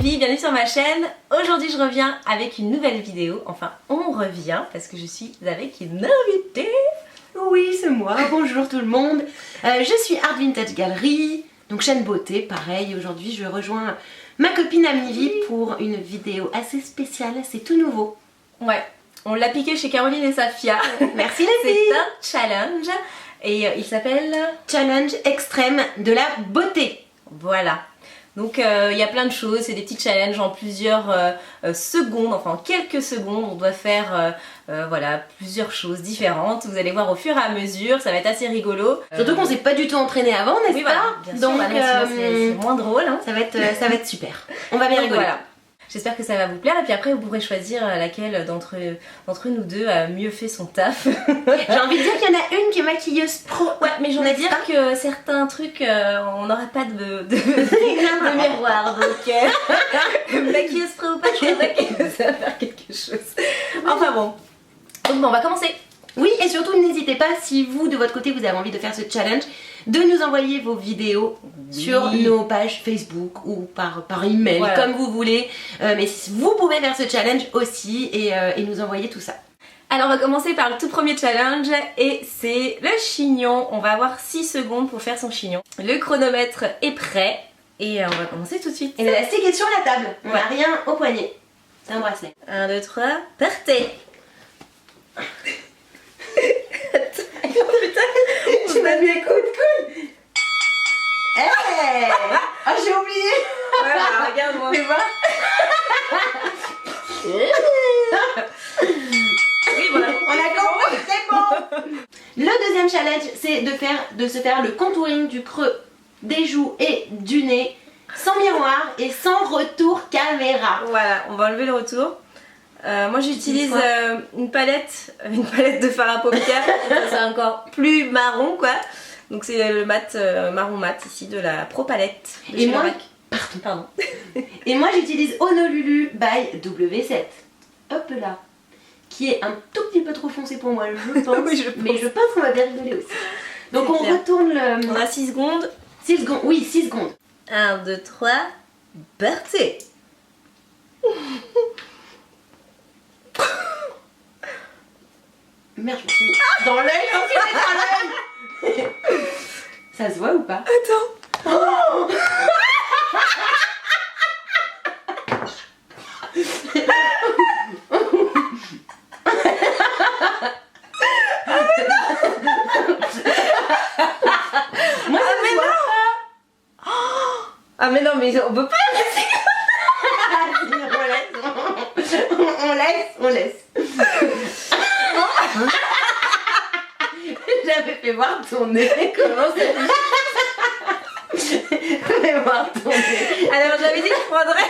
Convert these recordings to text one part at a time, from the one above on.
Vivi, bienvenue sur ma chaîne. Aujourd'hui je reviens avec une nouvelle vidéo, enfin on revient parce que je suis avec une invitée. Oui, c'est moi, bonjour tout le monde. Je suis Art Vintage Gallery, donc chaîne beauté, pareil. Aujourd'hui je rejoins ma copine Amivi pour une vidéo assez spéciale, c'est tout nouveau. Ouais, on l'a piqué chez Caroline et Safia. Merci les filles. C'est un challenge et il s'appelle Challenge extrême de la beauté. Voilà. Donc il y a plein de choses, c'est des petits challenges en plusieurs secondes, enfin en quelques secondes, on doit faire voilà, plusieurs choses différentes. Vous allez voir au fur et à mesure, ça va être assez rigolo. Surtout qu'on s'est pas du tout entraîné avant, n'est-ce oui, pas? voilà, bien sûr, donc c'est moins drôle. Hein. Ça va être super. On va bien donc, rigoler. Voilà. J'espère que ça va vous plaire et puis après vous pourrez choisir laquelle d'entre nous deux a mieux fait son taf. J'ai envie de dire qu'il y en a une qui est maquilleuse pro. Ouais, mais j'ai envie de dire que certains trucs, on n'aura pas de miroir, donc maquilleuse pro ou pas, je crois que ça va faire quelque chose. Enfin bon, donc bon, on va commencer. Oui, et surtout n'hésitez pas, si vous de votre côté vous avez envie de faire ce challenge, de nous envoyer vos vidéos sur nos pages Facebook ou par email, voilà, comme vous voulez. Mais vous pouvez faire ce challenge aussi et nous envoyer tout ça. Alors on va commencer par le tout premier challenge et c'est le chignon. On va avoir 6 secondes pour faire son chignon. Le chronomètre est prêt et on va commencer tout de suite. Et l'élastique est sur la table, on n'a rien au poignet. C'est un bracelet. 1, 2, 3, partez. Tu m'as mis un coup de coude. Hey. Ah, j'ai oublié. Voilà, regarde-moi. Mais voilà. Oui, voilà. On a compris, c'est bon. Le deuxième challenge, c'est de se faire le contouring du creux des joues et du nez sans miroir et sans retour caméra. Voilà, on va enlever le retour. Moi j'utilise une palette de fard à paupières, c'est encore plus marron quoi. Donc c'est le mat marron mat ici de la Pro Palette. Et moi, pardon. Et moi j'utilise Honolulu by W7. Hop là. Qui est un tout petit peu trop foncé pour moi, je pense. Oui, je pense. Mais je pense qu'on va bien rigoler aussi. Donc on retourne le... On a 6 secondes. 6 secondes, oui 6 secondes. 1, 2, 3, partez. Merde, je me suis mis dans l'œil, je me suis mis dans l'œil. Ça se voit ou pas? Attends. Oh. Moi, ça se voit pas. Ah mais non, mais on peut pas laisser. On laisse. J'avais fait voir ton nez. Comment ça Fais voir ton nez. Alors j'avais dit que je prendrais.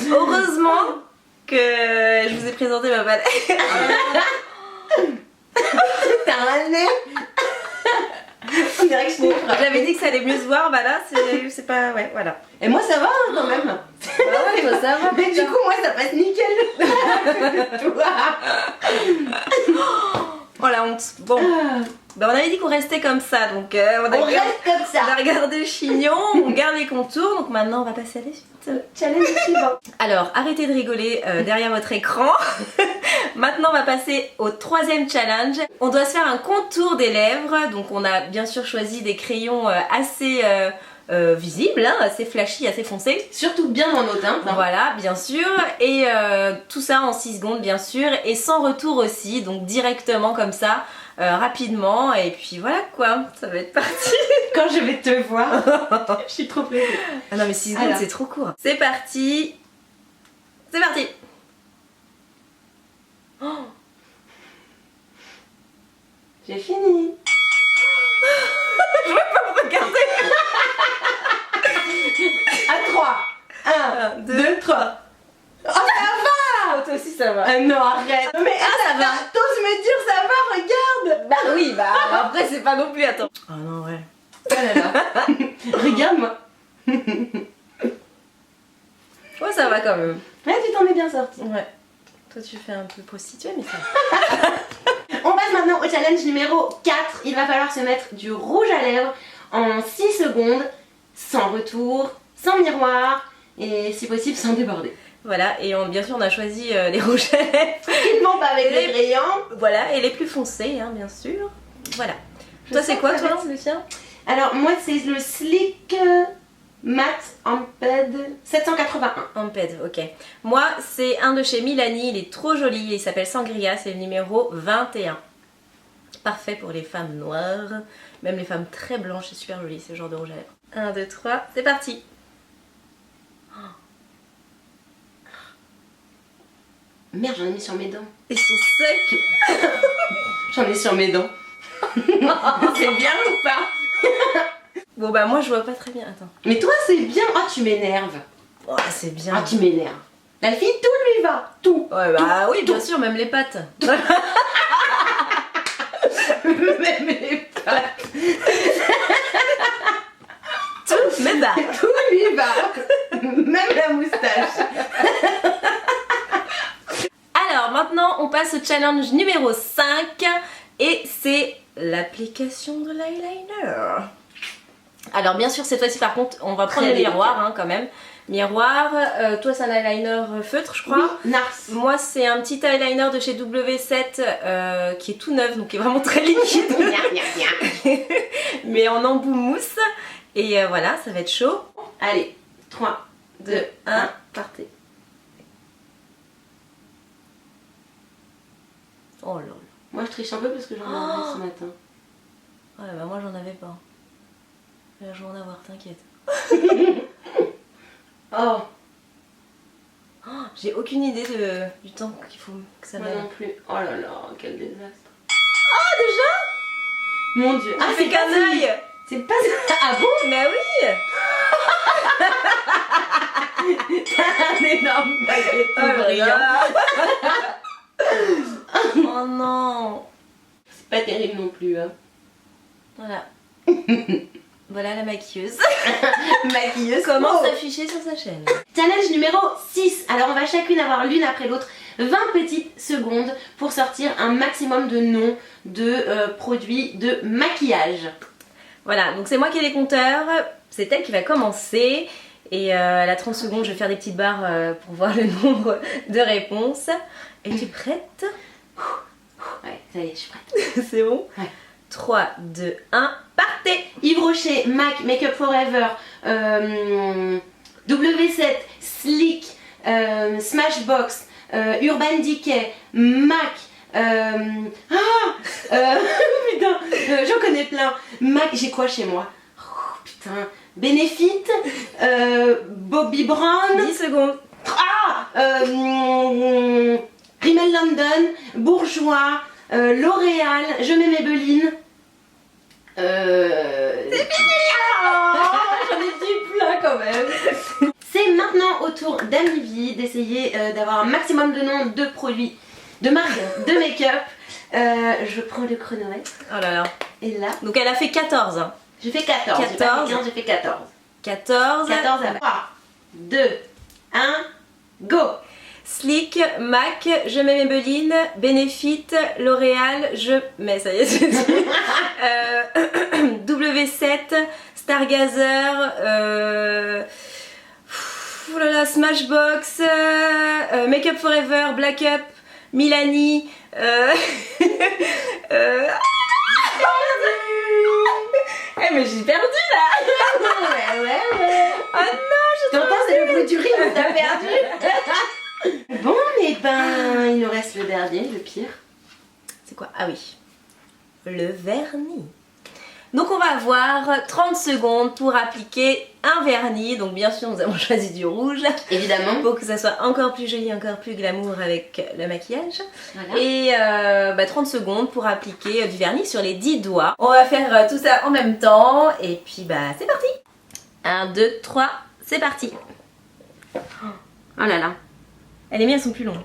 Heureusement que je vous ai présenté ma palette. T'as un nez. On dirait que je t'ai frappé. J'avais dit que ça allait mieux se voir, bah là c'est pas... Ouais, voilà. Et moi ça va hein, quand même. Bah ouais, bah ça va. Mais du coup moi ça passe nickel. Toi. Oh la honte. Bon, bah on avait dit qu'on restait comme ça, donc on reste comme ça. On a regardé le chignon, on garde les contours, donc maintenant on va passer à la suite. Challenge suivant. Alors arrêtez de rigoler derrière votre écran. Maintenant on va passer au troisième challenge. On doit se faire un contour des lèvres, donc on a bien sûr choisi des crayons assez visibles, hein, assez flashy, assez foncés. Surtout bien dans nos teintes. Hein. Voilà, bien sûr, et tout ça en 6 secondes bien sûr, et sans retour aussi, donc directement comme ça, rapidement, et puis voilà quoi, ça va être parti. Quand je vais te voir, je suis trop pressée. Ah non mais 6 secondes c'est trop court. C'est parti. C'est parti. Oh. J'ai fini. Je veux pas me regarder. À 3. 1, 2, 3. Oh ça va. Oh, toi aussi ça va. Ah non arrête. Mais ça va. T'oses me dire ça va, regarde. Bah oui, bah après c'est pas non plus, attends. Oh non ouais. Oh là là. Regarde-moi. Ouais ça va quand même. Ouais tu t'en es bien sorti. Ouais. Toi tu fais un peu prostituée mais ça va. On passe maintenant au challenge numéro 4. Il va falloir se mettre du rouge à lèvres en 6 secondes, sans retour, sans miroir et si possible sans déborder. Voilà, et bien sûr on a choisi les rouges à lèvres. Tranquillement, pas avec les crayons. Voilà, et les plus foncés, hein, bien sûr. Voilà. Toi c'est quoi, toi, Lucien? Alors moi c'est le Sleek Matte Amped 781. Amped, ok. Moi c'est un de chez Milani, il est trop joli, il s'appelle Sangria, c'est le numéro 21. Parfait pour les femmes noires, même les femmes très blanches, c'est super joli ce genre de rouge à lèvres. 1, 2, 3, c'est parti. Merde, j'en ai mis sur mes dents. Ils sont secs. J'en ai sur mes dents. C'est bien ou pas? Bon bah moi je vois pas très bien, attends. Mais toi c'est bien. Ah tu m'énerves. Oh, c'est bien. Ah tu m'énerves. La fille tout lui va. Tout. Ouais bah tout, oui tout. bien sûr, même les pattes. Même les pattes. Tout, mais bah. Tout lui va. Même la moustache. Alors maintenant on passe au challenge numéro 5 et c'est l'application de l'eyeliner. Alors bien sûr cette fois-ci par contre on va prendre le miroir hein, quand même. Miroir, toi c'est un eyeliner feutre je crois. Oui, Nars. Moi c'est un petit eyeliner de chez W7 qui est tout neuf donc qui est vraiment très liquide. Mais en embout mousse. Et voilà, ça va être chaud. Allez, 3, 2, 1, partez. Oh là là. Moi je triche un peu parce que j'en ai enlevé ce matin. Ouais bah moi j'en avais pas. Là je vais en avoir, t'inquiète. Oh. Oh, j'ai aucune idée du temps qu'il faut que ça Moi mette. non plus. Oh là là, quel désastre. Ah déjà? Mon dieu. Ah c'est qu'un œil. C'est pas ça. Ah bon? Bah oui. T'as un énorme baguette tout brillant. Oh non. C'est pas terrible non plus hein. Voilà. Voilà la maquilleuse. Maquilleuse. Comment s'afficher sur sa chaîne. Challenge numéro 6. Alors on va chacune avoir l'une après l'autre 20 petites secondes pour sortir un maximum de noms de produits de maquillage. Voilà, donc c'est moi qui ai les compteurs. C'est elle qui va commencer. Et elle a 30 secondes, je vais faire des petites barres pour voir le nombre de réponses. Es-tu prête? Ouais, ça y est, je suis prête. C'est bon? Ouais. 3, 2, 1, partez! Yves Rocher, MAC, Make Up Forever, W7, Sleek, Smashbox, Urban Decay, MAC, putain, j'en connais plein. MAC, j'ai quoi chez moi? Oh, putain, Benefit, Bobbi Brown. 10 secondes. Ah, Rimmel London, Bourjois, L'Oréal, Je mets Maybelline. C'est fini! J'en ai dit plein quand même. C'est maintenant au tour d'Amivie d'essayer d'avoir un maximum de noms de produits, de marques, de make-up. Je prends le chronomètre. Oh là là. Et là, Donc elle a fait 14. Hein. j'ai fait 14. 14. J'ai pas fait 15, j'ai fait 14. 14. 14 à 3, 2, 1, go! Sleek, MAC, Je mets Maybelline, Benefit, L'Oréal, je mets, ça y est, c'est dit. W7, Stargazer, oh là là, Smashbox, Make Up Forever, Black Up, Milani, mais j'ai perdu là. Ouais. Oh non, je T'entends, c'est le bruit du riz, t'as perdu. Bon, mais ben, il nous reste le dernier, le pire. C'est quoi? Ah oui, le vernis. Donc on va avoir 30 secondes pour appliquer un vernis. Donc bien sûr nous avons choisi du rouge. Évidemment. Pour que ça soit encore plus joli, encore plus glamour avec le maquillage. Voilà. Et 30 secondes pour appliquer du vernis sur les 10 doigts. On va faire tout ça en même temps. Et puis bah c'est parti. 1, 2, 3, c'est parti. Oh là là. Les miens sont plus longs.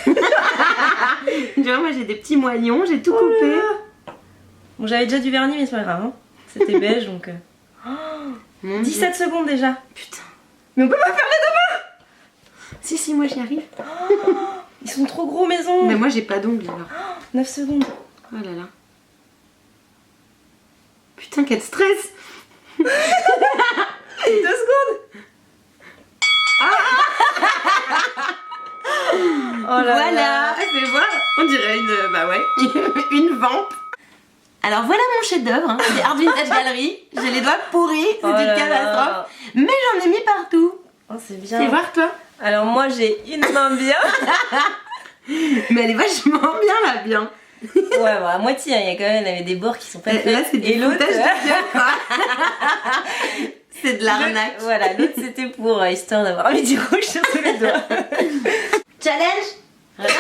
Tu vois, moi j'ai des petits moignons, j'ai tout coupé. Bon, j'avais déjà du vernis, mais c'est pas grave. Hein. C'était beige donc. 17 secondes déjà. Putain. Mais on peut pas faire les deux mains. Si, moi j'y arrive. Ils sont trop gros, maison. Mais moi j'ai pas d'ongles alors. 9 secondes. Oh là là. Putain, quel stress. 2 secondes. Oh là voilà, là. fais voir, on dirait une vampe. Alors voilà mon chef-d'œuvre, hein. C'est Art Vintage Gallery. J'ai les doigts pourris, c'est Oh une là catastrophe. là. Mais j'en ai mis partout. Oh, c'est bien. Fais voir toi. Alors moi j'ai une main bien. Mais elle est vachement bien là, bien. Ouais, bon, à moitié, hein. Il y a quand même des bords qui sont pas faits. Là c'est du Et l'autre, foutage de gueule, quoi. C'est de l'arnaque. Voilà, l'autre c'était pour histoire d'avoir mis du rouge sur tous les doigts. Challenge raté.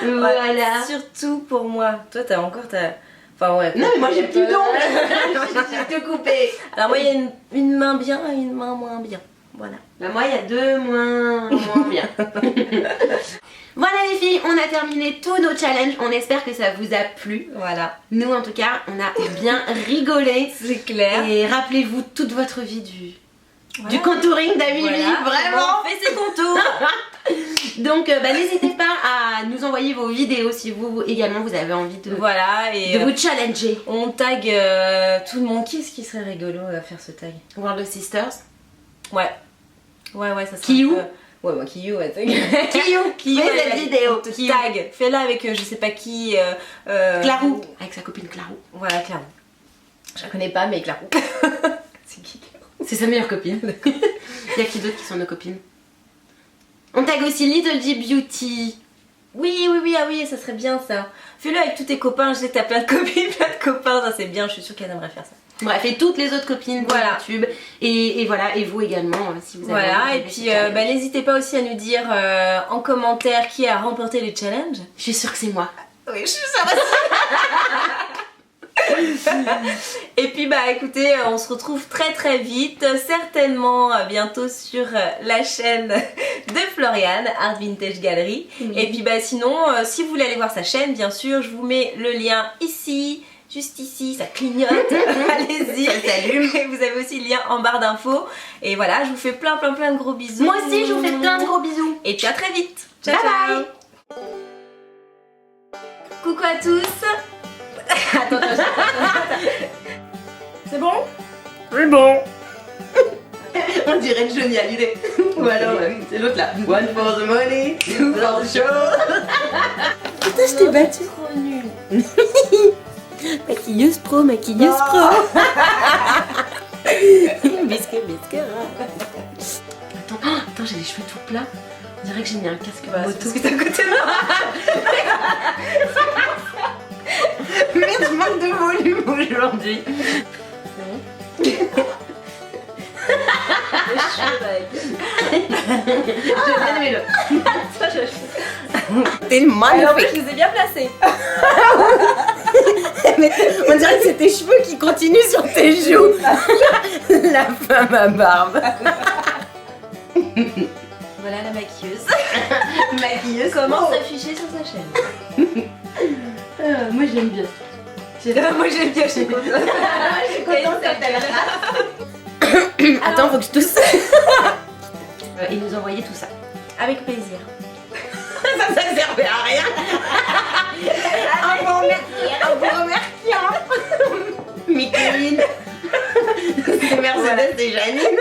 Voilà. Surtout pour moi. Toi t'as encore ta... Enfin ouais. Non mais moi j'ai plus d'ongles. J'ai tout coupé. Alors moi il y a une main bien et une main moins bien. Voilà. Bah moi il y a deux moins bien. Voilà les filles, on a terminé tous nos challenges. On espère que ça vous a plu. Voilà. Nous en tout cas, on a bien rigolé. C'est clair. Et rappelez-vous toute votre vie du contouring d'Amimi, Voilà. vraiment. On fait ses contours. Donc n'hésitez pas à nous envoyer vos vidéos si vous également vous avez envie de, Voilà. Et de vous challenger. on tag tout le monde. Qui est-ce qui serait rigolo à faire ce tag? World of Sisters. Ouais, ça serait Kiyu. un peu- Ouais, moi Kiyu, ouais. Kiyu, fais cette vidéo. te Kiyu. tag. Fais-la avec je sais pas qui. Clarou, avec sa copine Clarou. Voilà, Clarou. Je la connais pas, mais Clarou. C'est qui Clarou? C'est sa meilleure copine. Il y a qui d'autre qui sont nos copines? On tag aussi Little G Beauty. Oui, ah oui, ça serait bien ça. Fais-le avec tous tes copains. Je sais que t'as plein de copines, plein de copains. Ça c'est bien, je suis sûre qu'elle aimerait faire ça. Bref, et toutes les autres copines de Voilà. YouTube. Et voilà, et vous également, si vous avez Voilà, envie et de puis ce challenge. n'hésitez pas aussi à nous dire en commentaire qui a remporté le challenge. Je suis sûre que c'est moi. Oui, je suis sûre aussi. Et puis écoutez, on se retrouve très vite, certainement bientôt sur la chaîne de Floriane, Art Vintage Gallery. Oui. Et puis sinon, si vous voulez aller voir sa chaîne, bien sûr, je vous mets le lien ici. Juste ici, ça clignote, allez-y, Ça s'allume. Et vous avez aussi le lien en barre d'infos. Et voilà, je vous fais plein de gros bisous. Moi aussi, je vous fais plein de gros bisous. Et puis à très vite. Ciao, Bye ciao. bye. Coucou à tous. Attends. C'est bon? C'est bon. On dirait Johnny Hallyday. Ou alors, c'est l'autre là. One for the money, two for the show. Putain, je t'ai battu. Trop nul. Maquilleuse pro. Bisque. Attends, j'ai les cheveux tout plats. On dirait que j'ai mis un casque Bah, moto. c'est parce que t'es à côté de moi. Mais je manque de volume aujourd'hui. J'ai bien aimé le. T'es Alors, je magnifique. les ai bien placés. Mais on dirait que c'est tes cheveux qui continuent sur tes joues. La femme à barbe. Voilà la maquilleuse. Maquilleuse. Comment s'afficher sur sa chaîne. Moi j'aime bien. Moi j'aime bien, je suis contente. Je suis contente quand elle rate. Attends, faut que je tousse. Et nous envoyer tout ça. Avec plaisir. Ça servait à rien. En vous remerciant. Micheline. C'est Mercedes et Janine.